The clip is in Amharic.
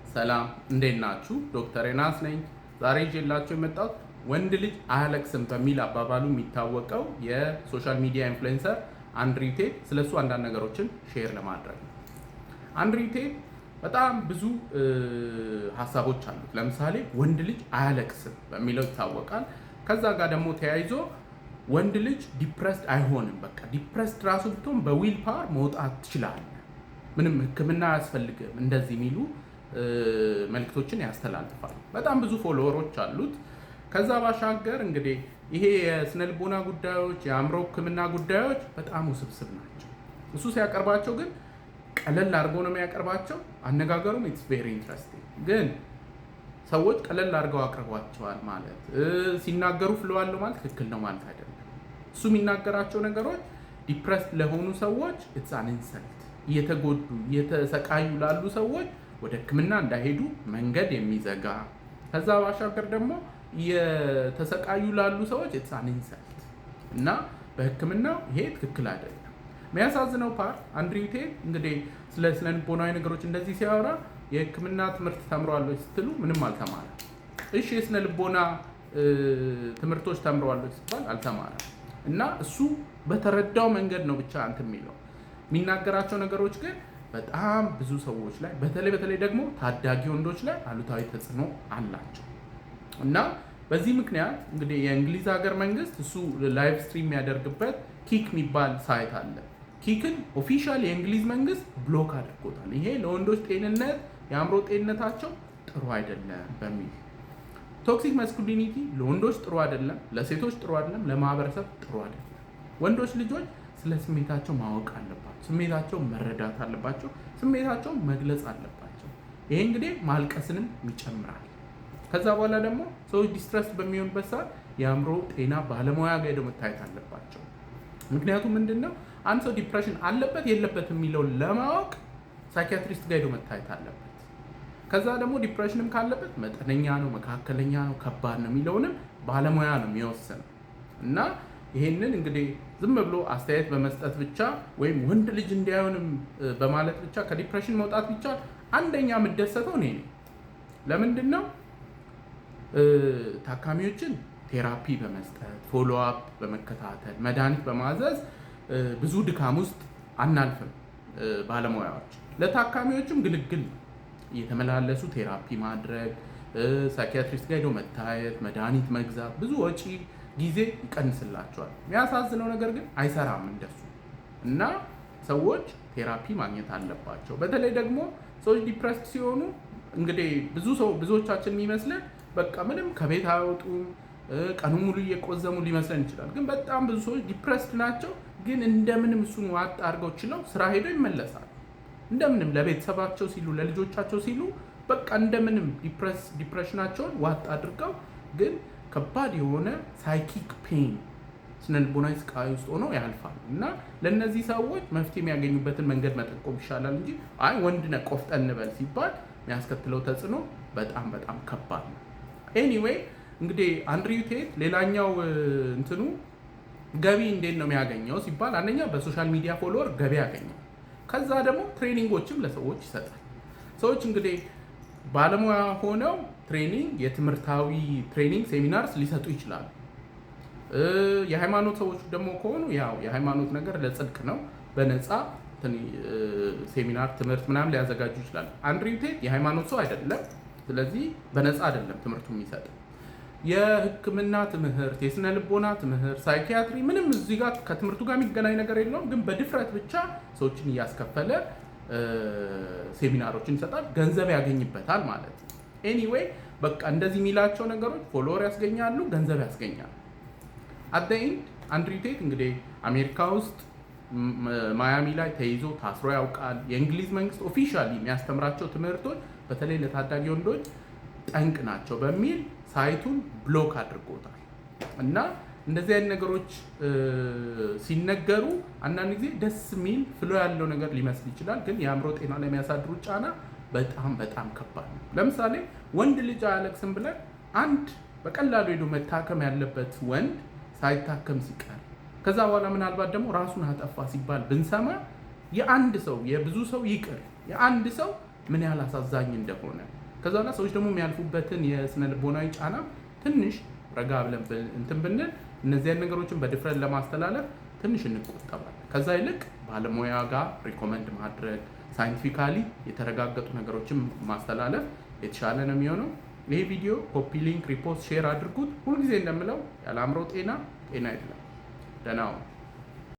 ሰላም እንዴት ናችሁ? ዶክተር ኤናስ ነኝ። ዛሬ ይዤላችሁ የመጣሁት ወንድ ልጅ አያለቅስም በሚል አባባሉ የሚታወቀው የሶሻል ሚዲያ ኢንፍሉዌንሰር አንድሪው ቴት ስለሱ አንዳንድ ነገሮችን ሼር ለማድረግ ነው። አንድሪው ቴት በጣም ብዙ ሀሳቦች አሉት። ለምሳሌ ወንድ ልጅ አያለቅስም በሚለው ይታወቃል። ከዛ ጋር ደግሞ ተያይዞ ወንድ ልጅ ዲፕረስድ አይሆንም። በቃ ዲፕረስድ ራሱ ብትሆን በዊል ፓወር መውጣት ትችላለህ፣ ምንም ሕክምና አያስፈልግም፣ እንደዚህ የሚሉ መልክቶችን ያስተላልፋል። በጣም ብዙ ፎሎወሮች አሉት። ከዛ ባሻገር እንግዲህ ይሄ የስነልቦና ጉዳዮች፣ የአእምሮ ሕክምና ጉዳዮች በጣም ውስብስብ ናቸው። እሱ ሲያቀርባቸው ግን ቀለል አድርጎ ነው የሚያቀርባቸው። አነጋገሩም ኢትስ ቬሪ ኢንትረስቲንግ። ግን ሰዎች ቀለል አድርገው አቅርቧቸዋል ማለት ሲናገሩ ፍሎ አለው ማለት ትክክል ነው ማለት አይደለም። እሱ የሚናገራቸው ነገሮች ዲፕረስድ ለሆኑ ሰዎች ኢትስ አን ኢንሰልት፣ እየተጎዱ እየተሰቃዩ ላሉ ሰዎች ወደ ህክምና እንዳይሄዱ መንገድ የሚዘጋ፣ ከዛ ባሻገር ደግሞ የተሰቃዩ ላሉ ሰዎች ኢትስ አን ኢንሰልት እና በህክምናው ይሄ ትክክል አይደለም። የሚያሳዝነው ፓርት አንድሪው ቴት እንግዲህ ስለ ስነልቦናዊ ነገሮች እንደዚህ ሲያወራ የህክምና ትምህርት ተምሯለች ስትሉ ምንም አልተማረም። እሺ የስነልቦና ትምህርቶች ተምሯለች ስትባል አልተማረም። እና እሱ በተረዳው መንገድ ነው ብቻ እንትን የሚለው የሚናገራቸው ነገሮች ግን በጣም ብዙ ሰዎች ላይ በተለይ ደግሞ ታዳጊ ወንዶች ላይ አሉታዊ ተጽዕኖ አላቸው። እና በዚህ ምክንያት እንግዲህ የእንግሊዝ ሀገር መንግስት እሱ ላይቭ ስትሪም የሚያደርግበት ኪክ የሚባል ሳይት አለ። ኪክን ኦፊሻል የእንግሊዝ መንግስት ብሎክ አድርጎታል። ይሄ ለወንዶች ጤንነት፣ የአእምሮ ጤንነታቸው ጥሩ አይደለም በሚል ቶክሲክ ማስኩሊኒቲ ለወንዶች ጥሩ አይደለም፣ ለሴቶች ጥሩ አይደለም፣ ለማህበረሰብ ጥሩ አይደለም። ወንዶች ልጆች ስለ ስሜታቸው ማወቅ አለባቸው፣ ስሜታቸው መረዳት አለባቸው፣ ስሜታቸው መግለጽ አለባቸው። ይሄ እንግዲህ ማልቀስንም ይጨምራል። ከዛ በኋላ ደግሞ ሰዎች ዲስትረስ በሚሆንበት ሰዓት የአእምሮ ጤና ባለሙያ ጋር ሄደው መታየት አለባቸው። ምክንያቱም ምንድነው አንድ ሰው ዲፕሬሽን አለበት የለበት የሚለውን ለማወቅ ሳይኪያትሪስት ጋር ሄደው መታየት አለበት። ከዛ ደግሞ ዲፕሬሽንም ካለበት መጠነኛ ነው፣ መካከለኛ ነው፣ ከባድ ነው የሚለውንም ባለሙያ ነው የሚወስነው። እና ይሄንን እንግዲህ ዝም ብሎ አስተያየት በመስጠት ብቻ ወይም ወንድ ልጅ እንዲያዩንም በማለት ብቻ ከዲፕሬሽን መውጣት ብቻ አንደኛ የምደሰተው እኔ ነኝ። ለምንድን ነው ታካሚዎችን ቴራፒ በመስጠት ፎሎ አፕ በመከታተል መድኃኒት በማዘዝ ብዙ ድካም ውስጥ አናልፍም። ባለሙያዎች ለታካሚዎችም ግልግል ነው። እየተመላለሱ ቴራፒ ማድረግ፣ ሳይኪያትሪስት ጋር ሄዶ መታየት፣ መድኃኒት መግዛት ብዙ ወጪ ጊዜ ይቀንስላቸዋል። የሚያሳዝነው ነገር ግን አይሰራም እንደሱ። እና ሰዎች ቴራፒ ማግኘት አለባቸው። በተለይ ደግሞ ሰዎች ዲፕረስድ ሲሆኑ እንግዲህ ብዙዎቻችን የሚመስለን በቃ ምንም ከቤት አይወጡም፣ ቀኑ ሙሉ እየቆዘሙ ሊመስለን ይችላል። ግን በጣም ብዙ ሰዎች ዲፕረስድ ናቸው፣ ግን እንደምንም እሱን ዋጥ አድርገው ችለው ስራ ሄደው ይመለሳል። እንደምንም ለቤተሰባቸው ሲሉ ለልጆቻቸው ሲሉ በቃ እንደምንም ዲፕሬሽናቸውን ዋጥ አድርገው ግን ከባድ የሆነ ሳይኪክ ፔን ስነልቦናዊ ስቃይ ውስጥ ሆነው ያልፋል። እና ለእነዚህ ሰዎች መፍትሄ የሚያገኙበትን መንገድ መጠቆም ይሻላል እንጂ አይ ወንድ ነህ ቆፍጠን በል ሲባል የሚያስከትለው ተጽዕኖ በጣም በጣም ከባድ ነው። ኤኒዌይ እንግዲህ አንድሪው ቴት ሌላኛው እንትኑ ገቢ እንዴት ነው የሚያገኘው ሲባል አንደኛ በሶሻል ሚዲያ ፎሎወር ገቢ ያገኛል። ከዛ ደግሞ ትሬኒንጎችም ለሰዎች ይሰጣል። ሰዎች እንግዲህ ባለሙያ ሆነው ትሬኒንግ የትምህርታዊ ትሬኒንግ ሴሚናርስ ሊሰጡ ይችላሉ። የሃይማኖት ሰዎች ደግሞ ከሆኑ ያው የሃይማኖት ነገር ለጽድቅ ነው፣ በነፃ ሴሚናር ትምህርት ምናምን ሊያዘጋጁ ይችላሉ። አንድሪው ቴት የሃይማኖት ሰው አይደለም፣ ስለዚህ በነፃ አይደለም ትምህርቱ የሚሰጥ። የህክምና ትምህርት፣ የስነ ልቦና ትምህርት፣ ሳይኪያትሪ ምንም እዚህ ጋር ከትምህርቱ ጋር የሚገናኝ ነገር የለውም። ግን በድፍረት ብቻ ሰዎችን እያስከፈለ ሴሚናሮችን ይሰጣል፣ ገንዘብ ያገኝበታል ማለት ነው። ኤኒዌይ በቃ እንደዚህ የሚላቸው ነገሮች ፎሎወር ያስገኛሉ፣ ገንዘብ ያስገኛሉ። አት ዘ ኤንድ አንድሪው ቴት እንግዲህ አሜሪካ ውስጥ ማያሚ ላይ ተይዞ ታስሮ ያውቃል። የእንግሊዝ መንግስት ኦፊሻሊ የሚያስተምራቸው ትምህርቶች በተለይ ለታዳጊ ወንዶች ጠንቅ ናቸው በሚል ሳይቱን ብሎክ አድርጎታል። እና እንደዚህ አይነት ነገሮች ሲነገሩ አንዳንድ ጊዜ ደስ የሚል ፍሎ ያለው ነገር ሊመስል ይችላል። ግን የአእምሮ ጤና ላይ የሚያሳድሩ ጫና በጣም በጣም ከባድ ነው። ለምሳሌ ወንድ ልጅ አያለቅስም ብለን አንድ በቀላሉ ሄዶ መታከም ያለበት ወንድ ሳይታከም ሲቀር ከዛ በኋላ ምናልባት ደግሞ ራሱን አጠፋ ሲባል ብንሰማ የአንድ ሰው የብዙ ሰው ይቅር የአንድ ሰው ምን ያህል አሳዛኝ እንደሆነ ከዛ በኋላ ሰዎች ደግሞ የሚያልፉበትን የስነ ልቦናዊ ጫና ትንሽ ረጋ ብለን እንትን ብንል እነዚያን ነገሮችን በድፍረት ለማስተላለፍ ትንሽ እንቆጠባለን። ከዛ ይልቅ ባለሙያ ጋር ሪኮመንድ ማድረግ፣ ሳይንቲፊካሊ የተረጋገጡ ነገሮችን ማስተላለፍ የተሻለ ነው የሚሆነው። ይሄ ቪዲዮ ኮፒ ሊንክ፣ ሪፖስት፣ ሼር አድርጉት። ሁልጊዜ እንደምለው ያለ አእምሮ ጤና የለም። ደህና ሁኑ።